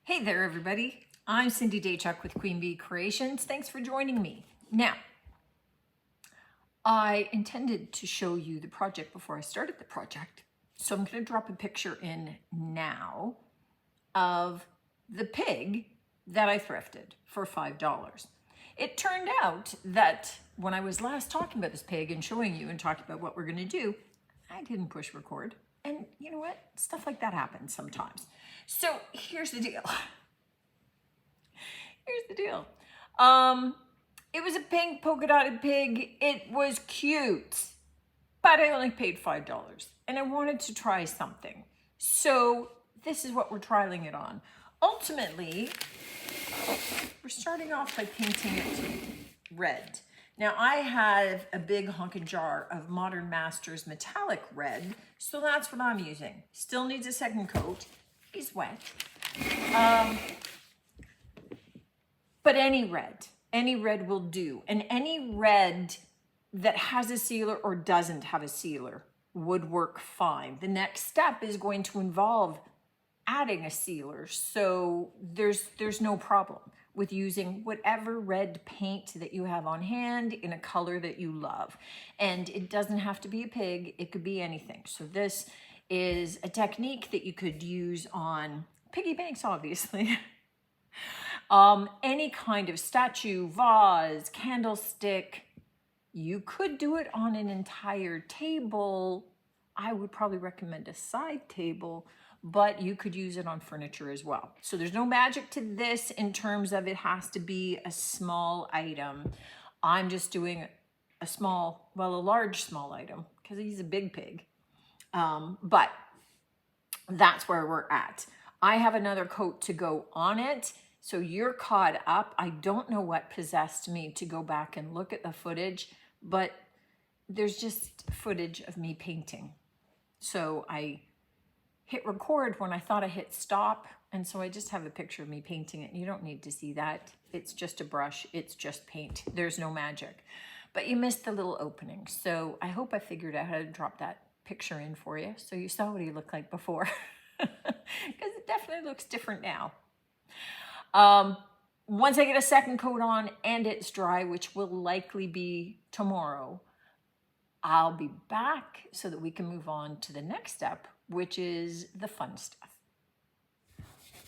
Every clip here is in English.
Hey there, everybody. I'm Cindy Daychuck with Queen Bee Creations. Thanks for joining me. Now, I intended to show you the project before I started the project, so I'm going to drop a picture in now of the pig that I thrifted for $5. It turned out that when I was last talking about this pig and showing you and talking about what we're going to do, I didn't push record. And you know what? Stuff like that happens sometimes. So here's the deal. Here's the deal. It was a pink polka dotted pig. It was cute, but I only paid $5 and I wanted to try something. So this is what we're trialing it on. Ultimately, we're starting off by painting it red. Now I have a big honking jar of Modern Masters metallic red, so that's what I'm using. Still needs a second coat. He's wet. But any red will do. And any red that has a sealer or doesn't have a sealer would work fine. The next step is going to involve adding a sealer. So there's no problem with using whatever red paint that you have on hand in a color that you love. And it doesn't have to be a pig, it could be anything. So this is a technique that you could use on piggy banks, obviously. Any kind of statue, vase, candlestick. You could do it on an entire table. I would probably recommend a side table, but you could use it on furniture as well. So there's no magic to this in terms of it has to be a small item. I'm just doing a large small item because he's a big pig. But that's where we're at. I have another coat to go on it. So you're caught up. I don't know what possessed me to go back and look at the footage, but there's just footage of me painting. So I hit record when I thought I hit stop. And so I just have a picture of me painting it. You don't need to see that. It's just a brush. It's just paint. There's no magic. But you missed the little opening. So I hope I figured out how to drop that picture in for you. So you saw what he looked like before. Because it definitely looks different now. Once I get a second coat on and it's dry, which will likely be tomorrow, I'll be back so that we can move on to the next step, which is the fun stuff.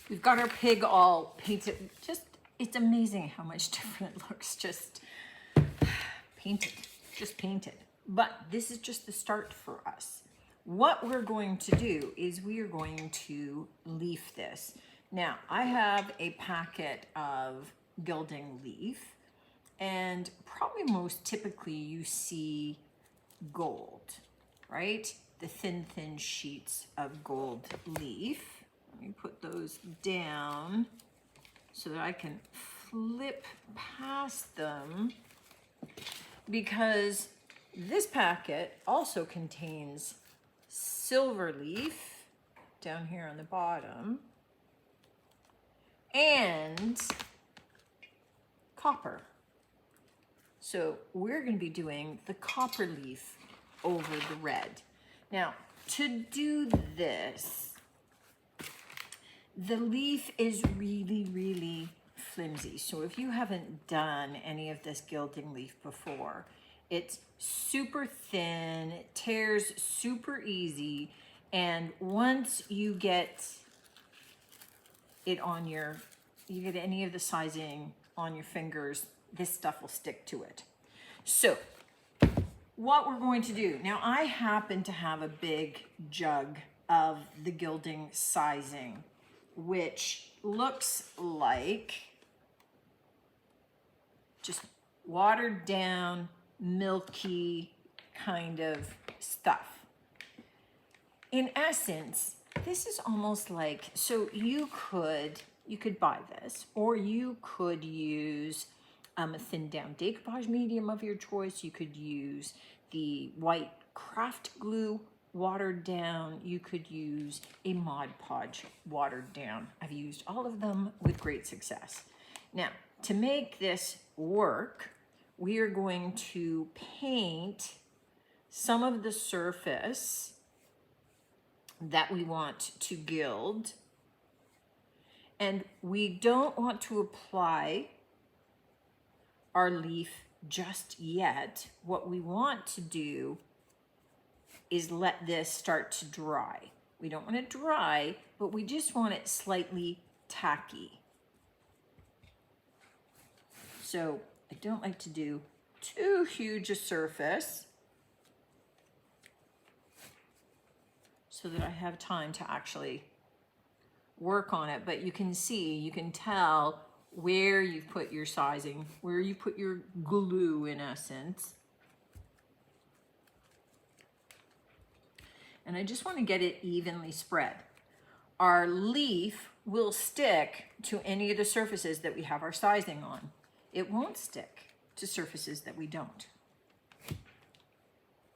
We've got our pig all painted. It's amazing how much different it looks just painted. But this is just the start for us. What we're going to do is we are going to leaf this. Now, I have a packet of gilding leaf, and probably most typically you see gold, right? The thin sheets of gold leaf. Let me put those down so that I can flip past them, because this packet also contains silver leaf down here on the bottom, and copper. So we're going to be doing the copper leaf over the red. Now, to do this, the leaf is really flimsy. So if you haven't done any of this gilding leaf before, it's super thin, it tears super easy, and once you get it on you get any of the sizing on your fingers, this stuff will stick to it. So what we're going to do, now I happen to have a big jug of the gilding sizing, which looks like just watered down, milky kind of stuff. In essence, this is almost like, so you could buy this, or you could use a thin down decoupage medium of your choice. You could use the white craft glue watered down. You could use a Mod Podge watered down. I've used all of them with great success. Now, to make this work, we are going to paint some of the surface that we want to gild, And we don't want to apply our leaf just yet. What we want to do is let this start to dry. We don't want it dry, but we just want it slightly tacky. So I don't like to do too huge a surface so that I have time to actually work on it. But you can see, you can tell where you've put your sizing, where you put your glue in essence. And I just want to get it evenly spread. Our leaf will stick to any of the surfaces that we have our sizing on. It won't stick to surfaces that we don't.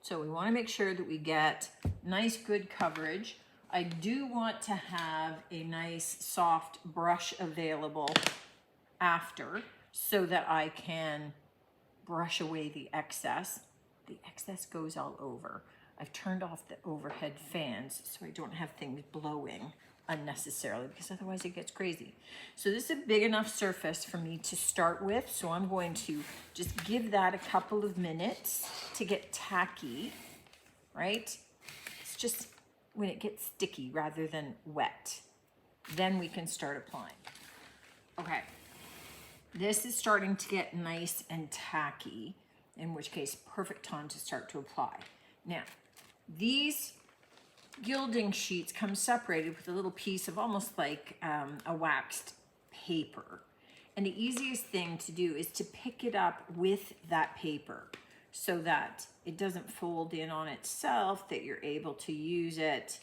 So we want to make sure that we get nice, good coverage. I do want to have a nice soft brush available after so that I can brush away the excess. The excess goes all over. I've turned off the overhead fans so I don't have things blowing unnecessarily, because otherwise it gets crazy. So this is a big enough surface for me to start with, so I'm going to just give that a couple of minutes to get tacky, right? It's just when it gets sticky rather than wet, then we can start applying. Okay, this is starting to get nice and tacky, in which case perfect time to start to apply. Now, these gilding sheets come separated with a little piece of almost like a waxed paper. And the easiest thing to do is to pick it up with that paper so that it doesn't fold in on itself, that you're able to use it.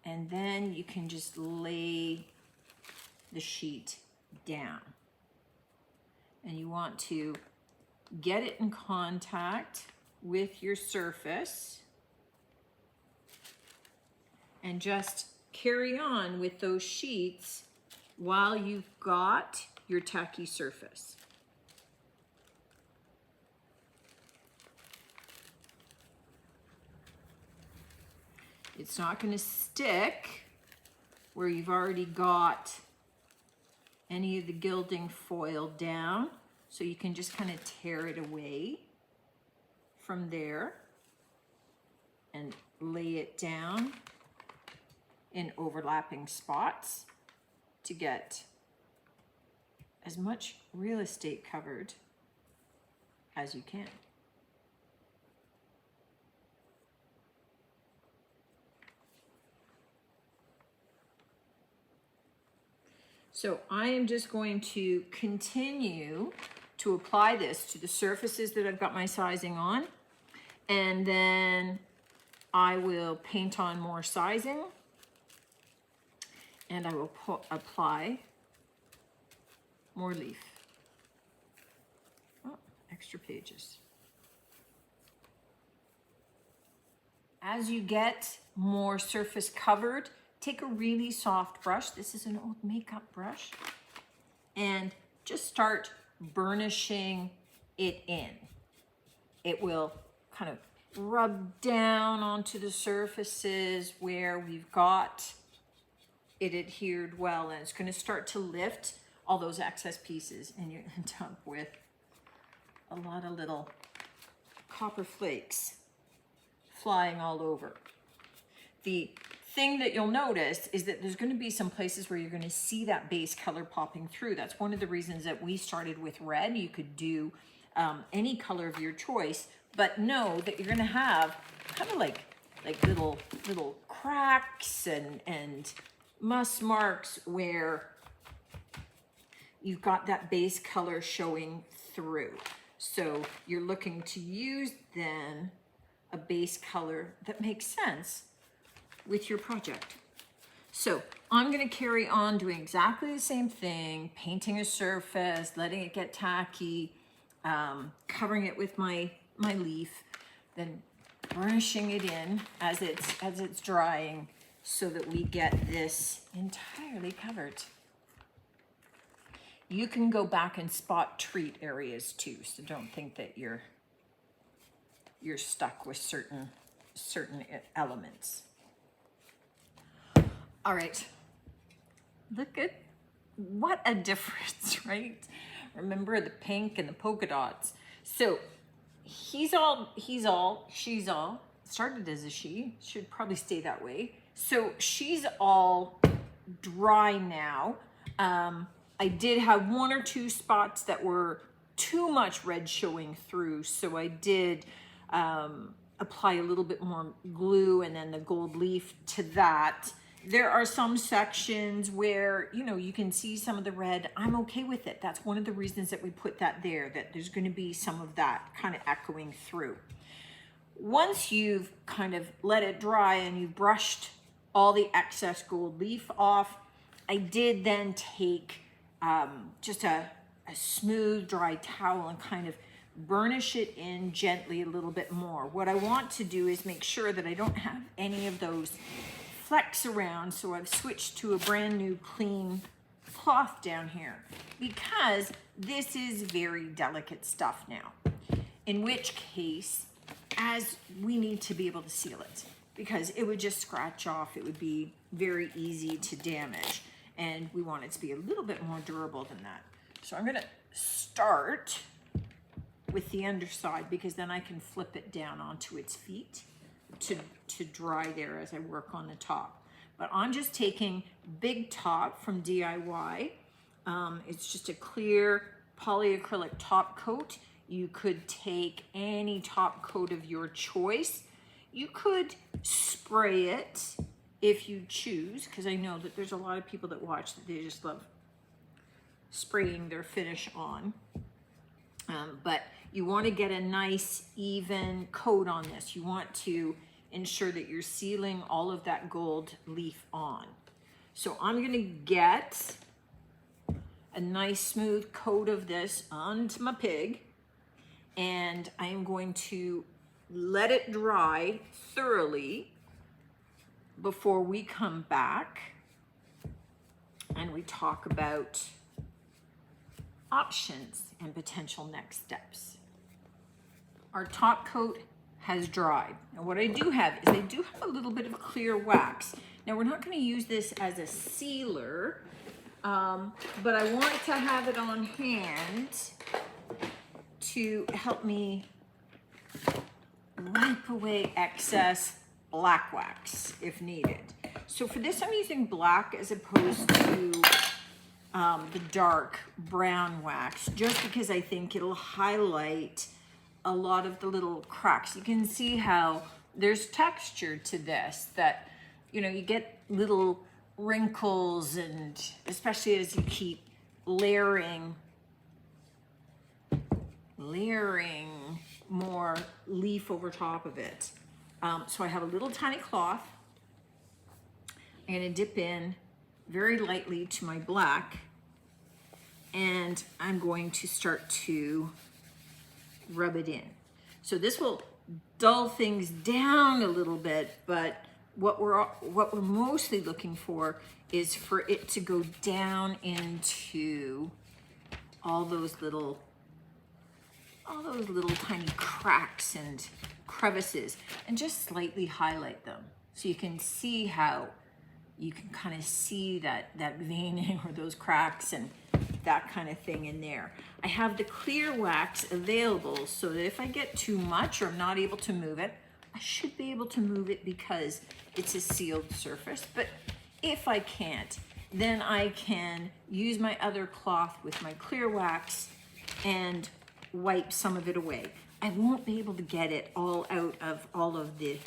And then you can just lay the sheet down. And you want to get it in contact with your surface and just carry on with those sheets while you've got your tacky surface. It's not going to stick where you've already got any of the gilding foil down, so you can just kind of tear it away from there and lay it down in overlapping spots to get as much real estate covered as you can. So I am just going to continue to apply this to the surfaces that I've got my sizing on, and then I will paint on more sizing, and I will apply more leaf. Oh, extra pages. As you get more surface covered, take a really soft brush. This is an old makeup brush. And just start burnishing it in. It will kind of rub down onto the surfaces where we've got it adhered well, and it's going to start to lift all those excess pieces, and you're going to end up with a lot of little copper flakes flying all over. The thing that you'll notice is that there's going to be some places where you're going to see that base color popping through. That's one of the reasons that we started with red. You could do any color of your choice, but know that you're going to have kind of like little cracks and muss marks where you've got that base color showing through. So you're looking to use then a base color that makes sense with your project. So I'm going to carry on doing exactly the same thing, painting a surface, letting it get tacky, covering it with my leaf, then burnishing it in as it's drying so that we get this entirely covered. You can go back and spot treat areas too, so don't think that you're stuck with certain elements. All right, look at what a difference, right? Remember the pink and the polka dots. So she's all, started as a she, should probably stay that way. So she's all dry now. I did have one or two spots that were too much red showing through, so I did apply a little bit more glue and then the gold leaf to that. There are some sections where, you know, you can see some of the red. I'm okay with it. That's one of the reasons that we put that there, that there's going to be some of that kind of echoing through. Once you've kind of let it dry and you've brushed all the excess gold leaf off, I did then take just a smooth dry towel and kind of burnish it in gently a little bit more. What I want to do is make sure that I don't have any of those flecks around, so I've switched to a brand new clean cloth down here because this is very delicate stuff now, in which case, as we need to be able to seal it, because it would just scratch off, it would be very easy to damage, and we want it to be a little bit more durable than that. So I'm going to start with the underside because then I can flip it down onto its feet to dry there as I work on the top. But I'm just taking Big Top from DIY. It's just a clear polyacrylic top coat. You could take any top coat of your choice. You could spray it if you choose, because I know that there's a lot of people that watch that they just love spraying their finish on. But you want to get a nice even coat on this. You want to ensure that you're sealing all of that gold leaf on. So I'm going to get a nice smooth coat of this onto my pig, and I am going to let it dry thoroughly before we come back and we talk about options and potential next steps. Our top coat has dried. And what I do have is I do have a little bit of clear wax. Now we're not going to use this as a sealer, but I want to have it on hand to help me wipe away excess black wax if needed. So for this I'm using black as opposed to the dark brown wax, just because I think it'll highlight a lot of the little cracks. You can see how there's texture to this, that, you know, you get little wrinkles, and especially as you keep layering more leaf over top of it. So I have a little tiny cloth. I'm gonna dip in very lightly to my black, and I'm going to start to rub it in. So this will dull things down a little bit, but what we're mostly looking for is for it to go down into all those little tiny cracks and crevices, and just slightly highlight them so you can see how you can kind of see that veining or those cracks and that kind of thing in there. I have the clear wax available so that if I get too much or I'm not able to move it, I should be able to move it because it's a sealed surface. But if I can't, then I can use my other cloth with my clear wax and wipe some of it away. I won't be able to get it all out of all of the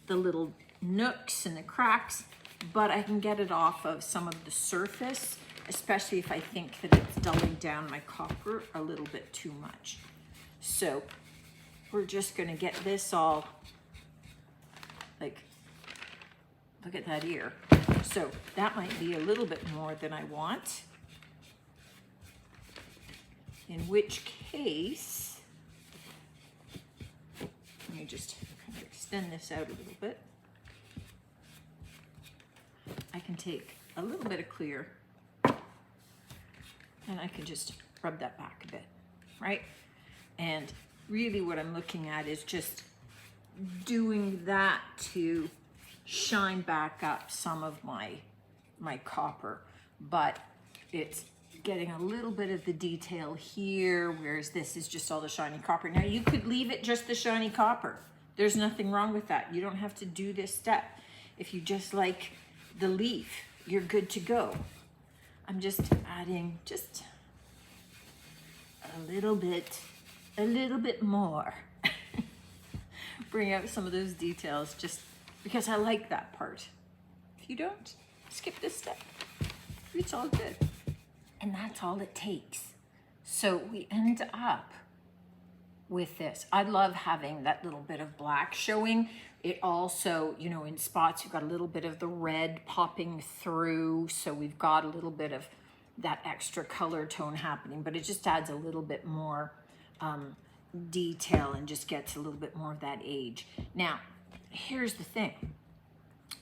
little nooks and the cracks, but I can get it off of some of the surface, especially if I think that it's dulling down my copper a little bit too much. So we're just gonna get this all, like, look at that ear. So that might be a little bit more than I want, in which case, let me just kind of extend this out a little bit. I can take a little bit of clear and I can just rub that back a bit, right? And really what I'm looking at is just doing that to shine back up some of my copper. but it's getting a little bit of the detail here, whereas this is just all the shiny copper. Now you could leave it just the shiny copper. There's nothing wrong with that. You don't have to do this step. If you just like the leaf, you're good to go. I'm just adding just a little bit more. Bring out some of those details just because I like that part. If you don't, skip this step. It's all good. And that's all it takes. So we end up with this. I love having that little bit of black showing. It also, you know, in spots, you've got a little bit of the red popping through. So we've got a little bit of that extra color tone happening, but it just adds a little bit more detail and just gets a little bit more of that age. Now, here's the thing.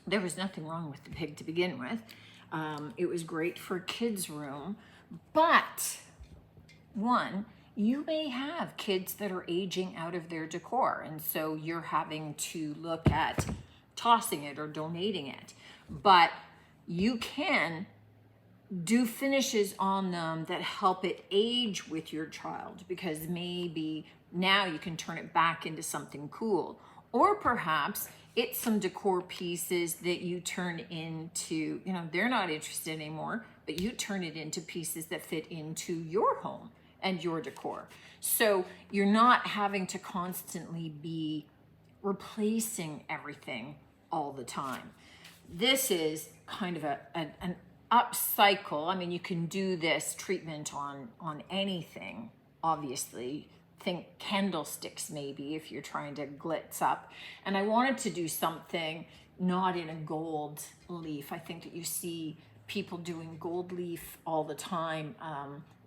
There was nothing wrong with the pig to begin with. It was great for a kid's room, but one, you may have kids that are aging out of their decor, and so you're having to look at tossing it or donating it. But you can do finishes on them that help it age with your child, because maybe now you can turn it back into something cool. Or perhaps it's some decor pieces that you turn into, you know, they're not interested anymore, but you turn it into pieces that fit into your home and your decor. So you're not having to constantly be replacing everything all the time. This is kind of an upcycle. I mean, you can do this treatment on anything, obviously. Think candlesticks maybe if you're trying to glitz up. And I wanted to do something not in a gold leaf. I think that you see people doing gold leaf all the time,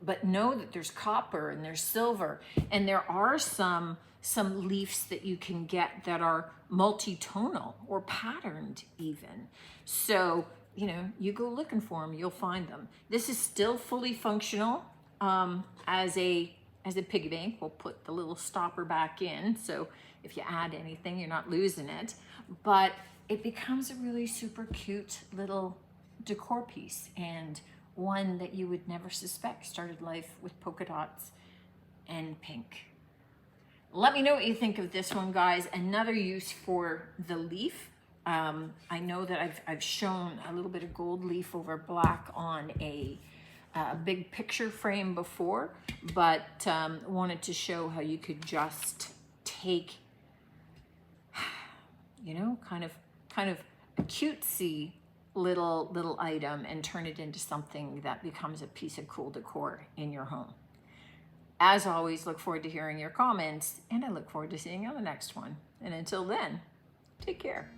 but know that there's copper and there's silver, and there are some leaves that you can get that are multi-tonal or patterned even. So, you know, you go looking for them, you'll find them. This is still fully functional as a piggy bank. We'll put the little stopper back in, so if you add anything, you're not losing it. But it becomes a really super cute little decor piece, and one that you would never suspect started life with polka dots and pink. Let me know what you think of this one, guys. Another use for the leaf. I know that I've shown a little bit of gold leaf over black on a big picture frame before, but wanted to show how you could just take, you know, kind of a cutesy little item and turn it into something that becomes a piece of cool decor in your home. As always, look forward to hearing your comments, and I look forward to seeing you on the next one. And until then, take care.